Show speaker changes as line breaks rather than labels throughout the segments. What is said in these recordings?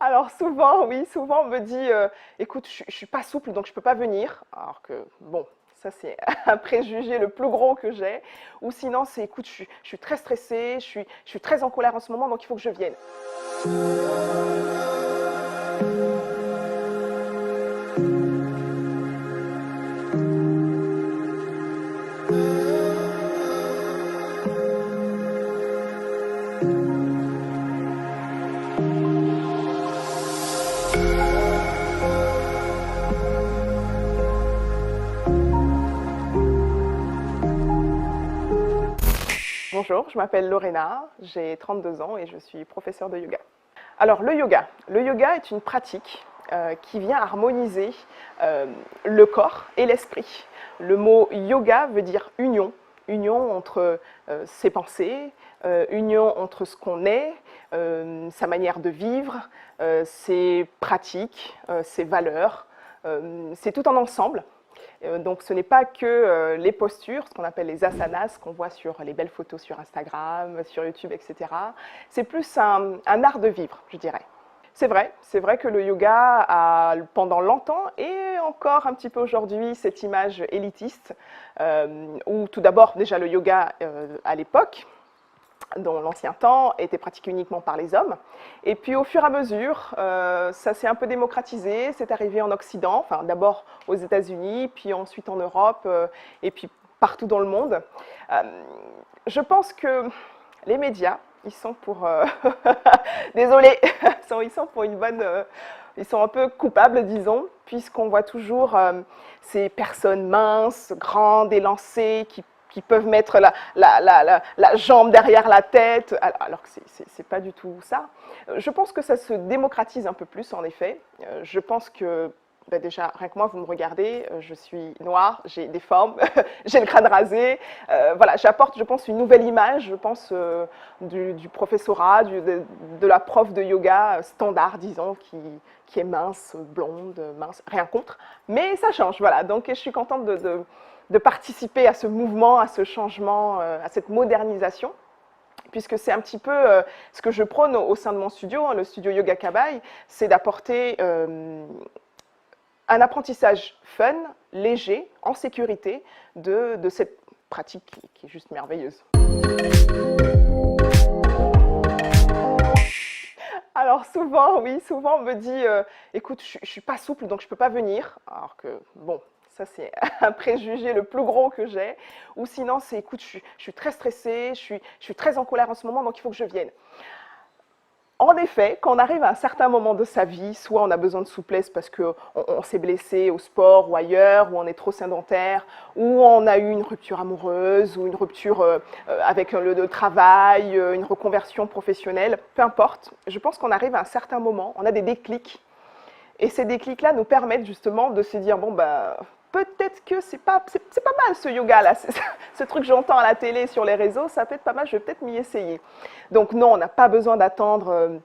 Alors souvent, oui, souvent on me dit, écoute, je suis pas souple, donc je peux pas venir. Alors que bon, ça c'est un préjugé le plus gros que j'ai. Ou sinon c'est, écoute, je suis très stressée, je suis très en colère en ce moment, donc il faut que je vienne. Bonjour, je m'appelle Lorena, j'ai 32 ans et je suis professeure de yoga. Alors le yoga est une pratique qui vient harmoniser le corps et l'esprit. Le mot yoga veut dire union, union entre ses pensées, union entre ce qu'on est, sa manière de vivre, ses pratiques, ses valeurs. C'est tout un ensemble. Donc ce n'est pas que les postures, ce qu'on appelle les asanas, qu'on voit sur les belles photos sur Instagram, sur YouTube, etc. C'est plus un art de vivre, je dirais. C'est vrai que le yoga a pendant longtemps et encore un petit peu aujourd'hui cette image élitiste où tout d'abord déjà le yoga à l'époque, dans l'ancien temps, était pratiqué uniquement par les hommes. Et puis au fur et à mesure, ça s'est un peu démocratisé, c'est arrivé en Occident, enfin d'abord aux États-Unis, puis ensuite en Europe, et puis partout dans le monde. Je pense que les médias, ils sont pour... Désolée, ils sont pour une bonne... ils sont un peu coupables, disons, puisqu'on voit toujours ces personnes minces, grandes, élancées, qui peuvent mettre la jambe derrière la tête, alors que ce n'est pas du tout ça. Je pense que ça se démocratise un peu plus, en effet. Je pense que, ben déjà, rien que moi, vous me regardez, je suis noire, j'ai des formes, j'ai le crâne rasé. Voilà, j'apporte, je pense, une nouvelle image, je pense, du professorat, de la prof de yoga standard, disons, qui est mince, blonde, mince, rien contre. Mais ça change, voilà. Donc, je suis contente de participer à ce mouvement, à ce changement, à cette modernisation, puisque c'est un petit peu ce que je prône au sein de mon studio, hein, le studio Yoga Kabai, c'est d'apporter un apprentissage fun, léger, en sécurité de cette pratique qui est juste merveilleuse. Alors souvent, oui, souvent on me dit, écoute, je suis pas souple, donc je peux pas venir. Alors que bon, ça c'est un préjugé le plus gros que j'ai. Ou sinon c'est, écoute, je suis très stressée, je suis très en colère en ce moment, donc il faut que je vienne. En effet, quand on arrive à un certain moment de sa vie, soit on a besoin de souplesse parce qu'on s'est blessé au sport ou ailleurs, ou on est trop sédentaire, ou on a eu une rupture amoureuse, ou une rupture avec le travail, une reconversion professionnelle, peu importe. Je pense qu'on arrive à un certain moment, on a des déclics, et ces déclics-là nous permettent justement de se dire, bon, bah, peut-être que c'est pas mal ce yoga-là, ce truc que j'entends à la télé, sur les réseaux, ça peut être pas mal, je vais peut-être m'y essayer. Donc non, on n'a pas besoin d'attendre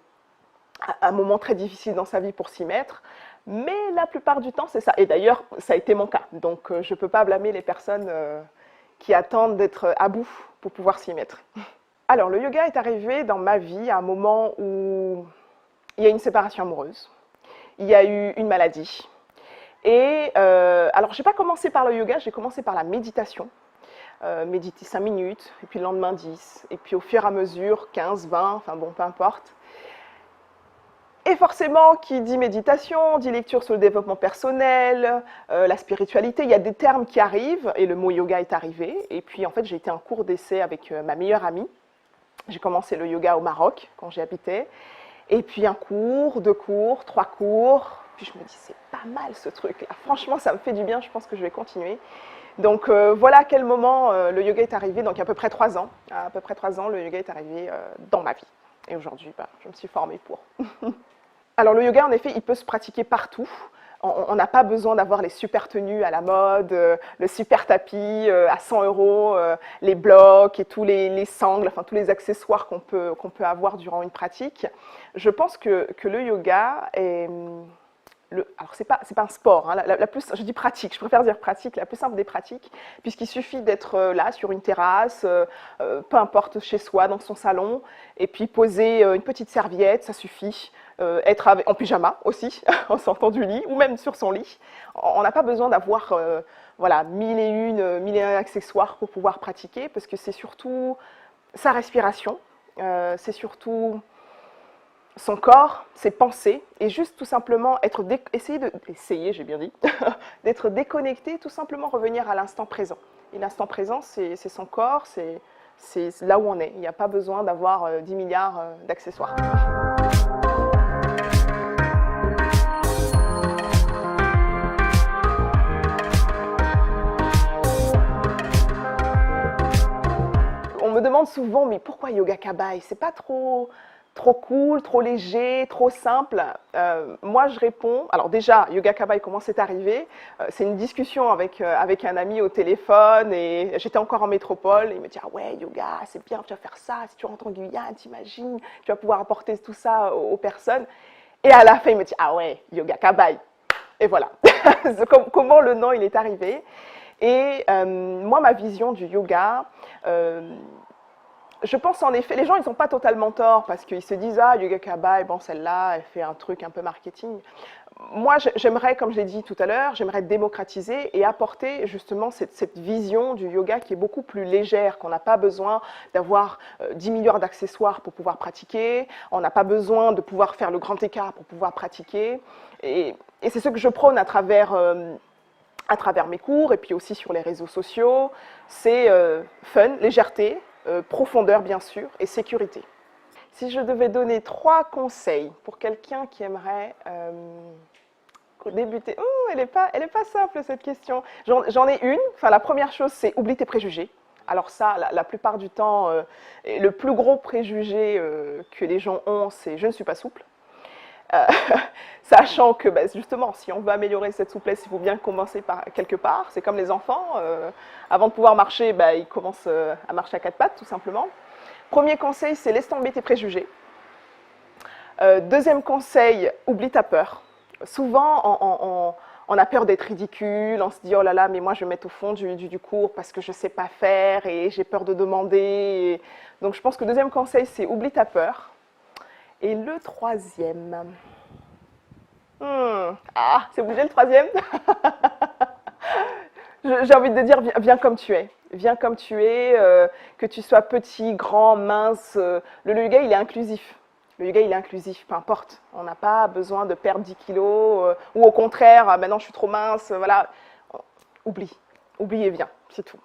un moment très difficile dans sa vie pour s'y mettre, mais la plupart du temps, c'est ça. Et d'ailleurs, ça a été mon cas, donc je ne peux pas blâmer les personnes qui attendent d'être à bout pour pouvoir s'y mettre. Alors, le yoga est arrivé dans ma vie à un moment où il y a une séparation amoureuse, il y a eu une maladie. Et alors, je n'ai pas commencé par le yoga, j'ai commencé par la méditation. Méditer 5 minutes, et puis le lendemain 10, et puis au fur et à mesure 15, 20, enfin bon, peu importe. Et forcément, qui dit méditation, dit lecture sur le développement personnel, la spiritualité, il y a des termes qui arrivent, et le mot yoga est arrivé. Et puis en fait, j'ai été en cours d'essai avec ma meilleure amie. J'ai commencé le yoga au Maroc, quand j'y habitais. Et puis un cours, 2 cours, 3 cours. Puis je me dis, c'est pas mal ce truc-là. Franchement, ça me fait du bien, je pense que je vais continuer. Donc voilà à quel moment le yoga est arrivé, donc à peu près 3 ans. À peu près 3 ans, le yoga est arrivé dans ma vie. Et aujourd'hui, bah, je me suis formée pour. Alors le yoga, en effet, il peut se pratiquer partout. On n'a pas besoin d'avoir les super tenues à la mode, le super tapis à 100 €, les blocs et tous les sangles, enfin tous les accessoires qu'on peut avoir durant une pratique. Je pense que le yoga est... alors c'est pas un sport, hein, je dis pratique, je préfère dire pratique, la plus simple des pratiques, puisqu'il suffit d'être là sur une terrasse, peu importe chez soi, dans son salon, et puis poser une petite serviette, ça suffit. être en pyjama aussi, en sortant du lit, ou même sur son lit. On n'a pas besoin d'avoir voilà, mille et un accessoires pour pouvoir pratiquer, parce que c'est surtout sa respiration, c'est surtout son corps, ses pensées, et juste tout simplement essayer, j'ai bien dit, d'être déconnecté, tout simplement revenir à l'instant présent. Et l'instant présent, c'est son corps, c'est là où on est. Il n'y a pas besoin d'avoir 10 milliards d'accessoires. On me demande souvent, mais pourquoi Yoga Kabai? C'est pas trop cool, trop léger, trop simple. Moi, je réponds. Alors déjà, Yoga Kabai, comment c'est arrivé? C'est une discussion avec un ami au téléphone et j'étais encore en métropole. Et il me dit, ah ouais, yoga, c'est bien, tu vas faire ça. Si tu rentres en Guyane, t'imagines, tu vas pouvoir apporter tout ça aux personnes. Et à la fin, il me dit, ah ouais, Yoga Kabai. Et voilà, comment le nom il est arrivé. Et moi, ma vision du yoga, je pense en effet, les gens ils n'ont pas totalement tort parce qu'ils se disent ah Yoga Kabai, bon celle-là elle fait un truc un peu marketing. Moi j'aimerais, comme je l'ai dit tout à l'heure, j'aimerais démocratiser et apporter justement cette vision du yoga qui est beaucoup plus légère, qu'on n'a pas besoin d'avoir 10 milliards d'accessoires pour pouvoir pratiquer, on n'a pas besoin de pouvoir faire le grand écart pour pouvoir pratiquer. Et c'est ce que je prône à travers mes cours et puis aussi sur les réseaux sociaux, c'est fun, légèreté, profondeur bien sûr et sécurité. Si je devais donner 3 conseils pour quelqu'un qui aimerait débuter, elle n'est pas simple cette question. J'en ai une. Enfin, la première chose, c'est oublie tes préjugés. Alors ça, la plupart du temps, le plus gros préjugé que les gens ont, c'est je ne suis pas souple. Sachant que justement, si on veut améliorer cette souplesse, il faut bien commencer par quelque part. C'est comme les enfants, avant de pouvoir marcher, ils commencent à marcher à 4 pattes, tout simplement. Premier conseil, c'est laisse tomber tes préjugés. Deuxième conseil, oublie ta peur. Souvent, on a peur d'être ridicule, on se dit « oh là là, mais moi je vais me mettre au fond du cours parce que je ne sais pas faire et j'ai peur de demander ». Donc je pense que le deuxième conseil, c'est oublie ta peur. Et le troisième... c'est bougé le troisième. J'ai envie de dire, viens comme tu es. Viens comme tu es, que tu sois petit, grand, mince. Le yoga, il est inclusif. Le yoga, il est inclusif, peu importe. On n'a pas besoin de perdre 10 kilos, ou au contraire, maintenant je suis trop mince, voilà. Oublie et viens, c'est tout.